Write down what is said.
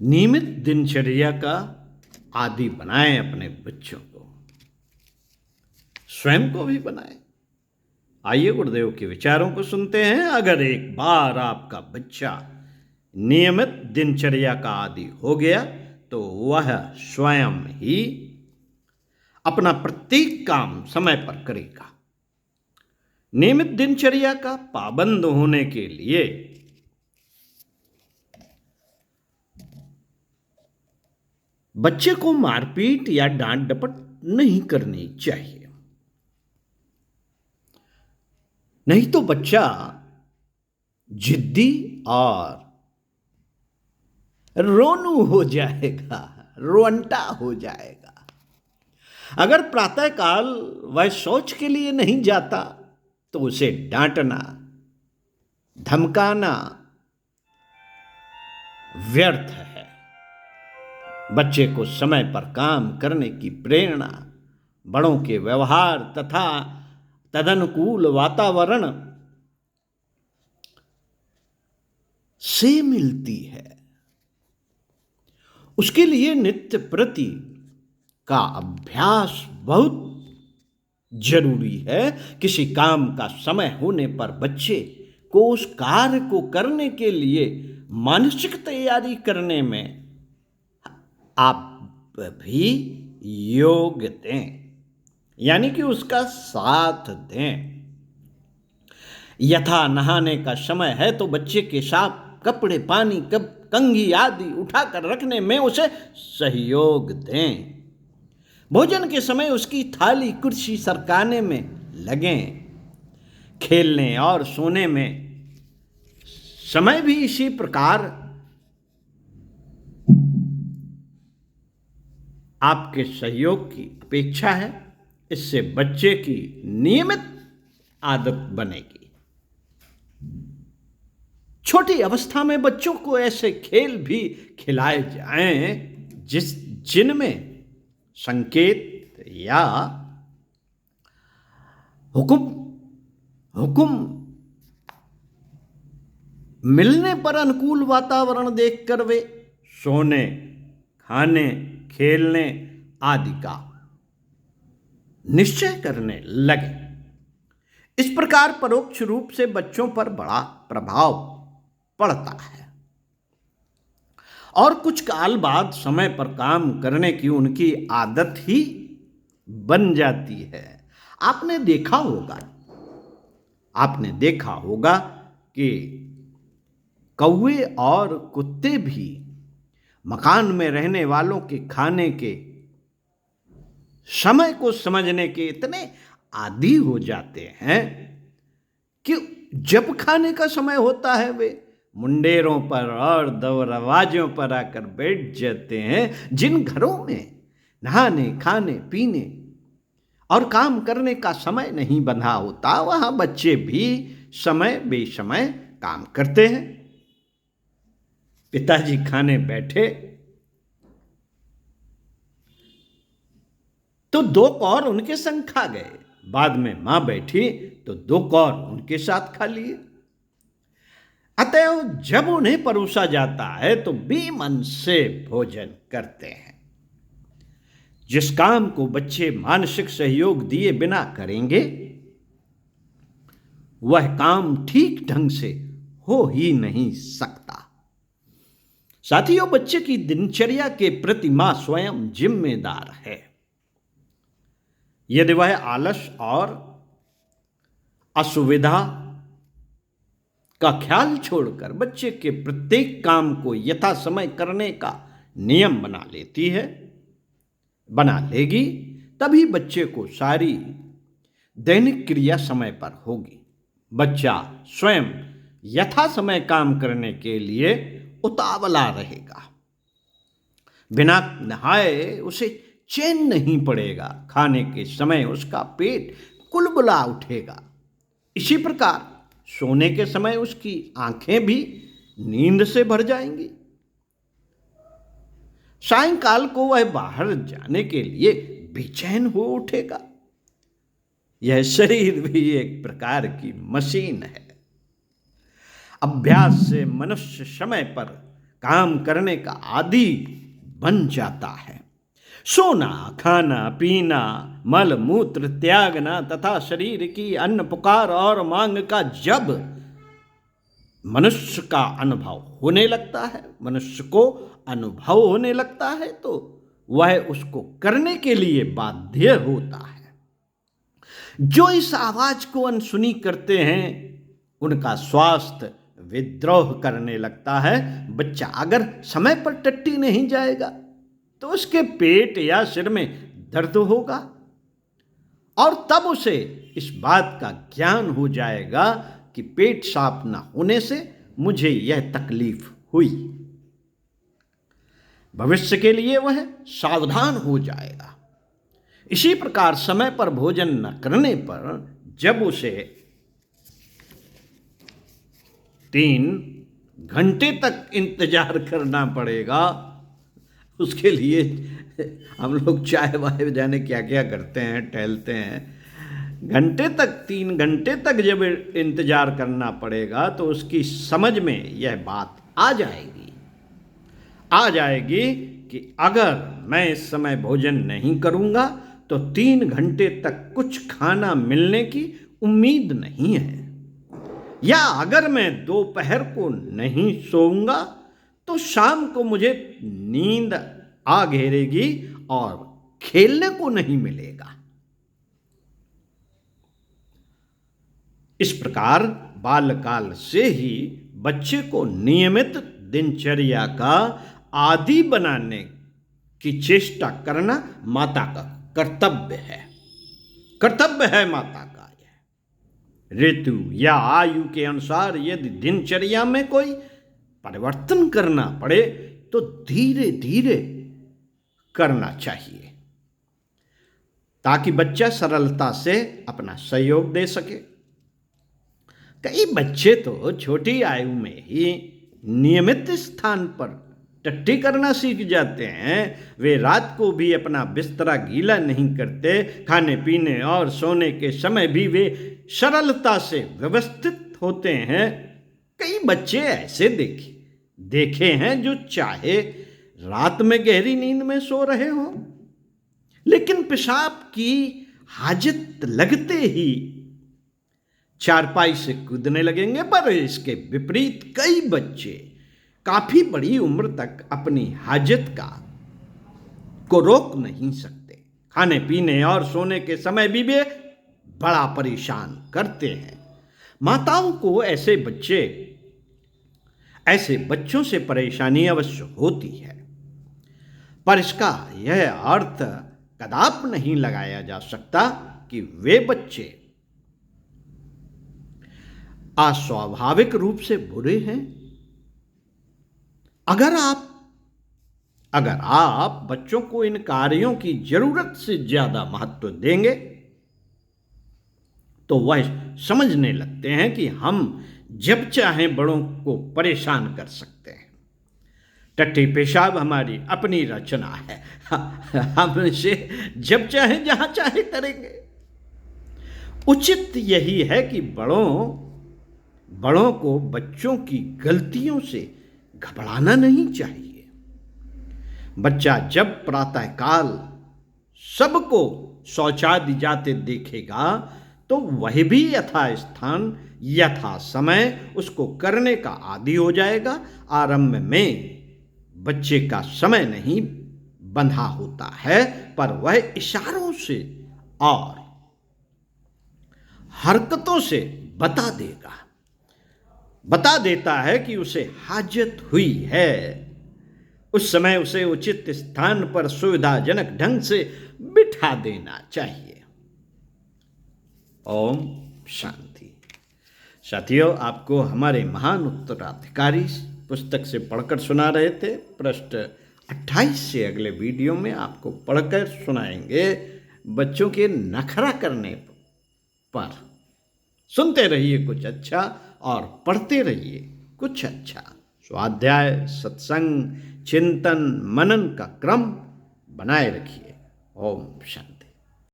नियमित दिनचर्या का आदि बनाएं अपने बच्चों को, स्वयं को भी बनाएं। आइए गुरुदेव के विचारों को सुनते हैं। अगर एक बार आपका बच्चा नियमित दिनचर्या का आदि हो गया तो वह स्वयं ही अपना प्रत्येक काम समय पर करेगा। नियमित दिनचर्या का पाबंद होने के लिए बच्चे को मारपीट या डांट डपट नहीं करनी चाहिए, नहीं तो बच्चा जिद्दी और रोनू हो जाएगा, रोंटा हो जाएगा। अगर प्रातःकाल वह शौच के लिए नहीं जाता तो उसे डांटना, धमकाना व्यर्थ है। बच्चे को समय पर काम करने की प्रेरणा बड़ों के व्यवहार तथा तदनुकूल वातावरण से मिलती है। उसके लिए नित्य प्रति का अभ्यास बहुत जरूरी है। किसी काम का समय होने पर बच्चे को उस कार्य को करने के लिए मानसिक तैयारी करने में आप भी योग दें, यानी कि उसका साथ दें। यथा नहाने का समय है तो बच्चे के साथ कपड़े, पानी, कंघी आदि उठाकर रखने में उसे सहयोग दें। भोजन के समय उसकी थाली कुर्सी सरकाने में लगें। खेलने और सोने में समय भी इसी प्रकार आपके सहयोग की अपेक्षा है। इससे बच्चे की नियमित आदत बनेगी। छोटी अवस्था में बच्चों को ऐसे खेल भी खिलाए जाएं जिनमें संकेत या हुक्म मिलने पर अनुकूल वातावरण देखकर वे सोने, खाने, खेलने आदि का निश्चय करने लगे। इस प्रकार परोक्ष रूप से बच्चों पर बड़ा प्रभाव पड़ता है और कुछ काल बाद समय पर काम करने की उनकी आदत ही बन जाती है। आपने देखा होगा कि कौवे और कुत्ते भी मकान में रहने वालों के खाने के समय को समझने के इतने आदी हो जाते हैं कि जब खाने का समय होता है वे मुंडेरों पर और दरवाजों पर आकर बैठ जाते हैं। जिन घरों में नहाने, खाने, पीने और काम करने का समय नहीं बंधा होता, वहां बच्चे भी समय बेसमय काम करते हैं। पिताजी खाने बैठे तो 2 कौर उनके संग खा गए। बाद में मां बैठी तो 2 कौर उनके साथ खा लिए। अतएव जब उन्हें परोसा जाता है तो बेमन से भोजन करते हैं। जिस काम को बच्चे मानसिक सहयोग दिए बिना करेंगे वह काम ठीक ढंग से हो ही नहीं सकता। साथियों, बच्चे की दिनचर्या के प्रति मां स्वयं जिम्मेदार है। यदि वह आलस और असुविधा का ख्याल छोड़कर बच्चे के प्रत्येक काम को यथा समय करने का नियम बना लेगी, तभी बच्चे को सारी दैनिक क्रिया समय पर होगी। बच्चा स्वयं यथा समय काम करने के लिए उतावला रहेगा। बिना नहाए उसे चैन नहीं पड़ेगा। खाने के समय उसका पेट कुलबुला उठेगा। इसी प्रकार सोने के समय उसकी आंखें भी नींद से भर जाएंगी। सायंकाल को वह बाहर जाने के लिए बेचैन हो उठेगा। यह शरीर भी एक प्रकार की मशीन है। अभ्यास से मनुष्य समय पर काम करने का आदी बन जाता है। सोना, खाना, पीना, मल मूत्र त्यागना तथा शरीर की अन्न पुकार और मांग का जब मनुष्य का अनुभव होने लगता है, मनुष्य को अनुभव होने लगता है, तो वह उसको करने के लिए बाध्य होता है। जो इस आवाज को अनसुनी करते हैं उनका स्वास्थ्य विद्रोह करने लगता है। बच्चा अगर समय पर टट्टी नहीं जाएगा तो उसके पेट या सिर में दर्द होगा और तब उसे इस बात का ज्ञान हो जाएगा कि पेट साफ न होने से मुझे यह तकलीफ हुई। भविष्य के लिए वह सावधान हो जाएगा। इसी प्रकार समय पर भोजन न करने पर जब उसे 3 घंटे तक इंतजार करना पड़ेगा, उसके लिए हम लोग चाय वाय जाने क्या क्या करते हैं, टहलते हैं, 3 घंटे तक जब इंतजार करना पड़ेगा तो उसकी समझ में यह बात आ जाएगी कि अगर मैं इस समय भोजन नहीं करूंगा तो 3 घंटे तक कुछ खाना मिलने की उम्मीद नहीं है, या अगर मैं दोपहर को नहीं सोऊंगा तो शाम को मुझे नींद आ घेरेगी और खेलने को नहीं मिलेगा। इस प्रकार बालकाल से ही बच्चे को नियमित दिनचर्या का आदी बनाने की चेष्टा करना माता का कर्तव्य है माता का। यह ऋतु या आयु के अनुसार यदि दिनचर्या में कोई परिवर्तन करना पड़े तो धीरे धीरे करना चाहिए ताकि बच्चा सरलता से अपना सहयोग दे सके। कई बच्चे तो छोटी आयु में ही नियमित स्थान पर टट्टी करना सीख जाते हैं। वे रात को भी अपना बिस्तरा गीला नहीं करते। खाने पीने और सोने के समय भी वे सरलता से व्यवस्थित होते हैं। कई बच्चे ऐसे देखे हैं जो चाहे रात में गहरी नींद में सो रहे हों, लेकिन पेशाब की हाजत लगते ही चारपाई से कूदने लगेंगे। पर इसके विपरीत कई बच्चे काफी बड़ी उम्र तक अपनी हाजत को रोक नहीं सकते। खाने पीने और सोने के समय भी वे बड़ा परेशान करते हैं। माताओं को ऐसे बच्चों से परेशानी अवश्य होती है, पर इसका यह अर्थ कदाप नहीं लगाया जा सकता कि वे बच्चे अस्वाभाविक रूप से बुरे हैं। अगर आप बच्चों को इन कार्यों की जरूरत से ज्यादा महत्व देंगे तो वह समझने लगते हैं कि हम जब चाहें बड़ों को परेशान कर सकते हैं। टट्टी पेशाब हमारी अपनी रचना है, हम इसे जब चाहे जहां चाहे करेंगे। उचित यही है कि बड़ों को बच्चों की गलतियों से घबराना नहीं चाहिए। बच्चा जब प्रातःकाल सबको शौचादि जाते देखेगा तो वह भी यथास्थान यथा समय उसको करने का आदी हो जाएगा। आरंभ में बच्चे का समय नहीं बंधा होता है, पर वह इशारों से और हरकतों से बता देता है कि उसे हाजत हुई है। उस समय उसे उचित स्थान पर सुविधाजनक ढंग से बिठा देना चाहिए। ओम शांति। साथियों, आपको हमारे महान उत्तराधिकारी पुस्तक से पढ़कर सुना रहे थे। पृष्ठ 28 से अगले वीडियो में आपको पढ़कर सुनाएंगे बच्चों के नखरा करने पर। सुनते रहिए कुछ अच्छा और पढ़ते रहिए कुछ अच्छा। स्वाध्याय, सत्संग, चिंतन, मनन का क्रम बनाए रखिए। ओम शांति।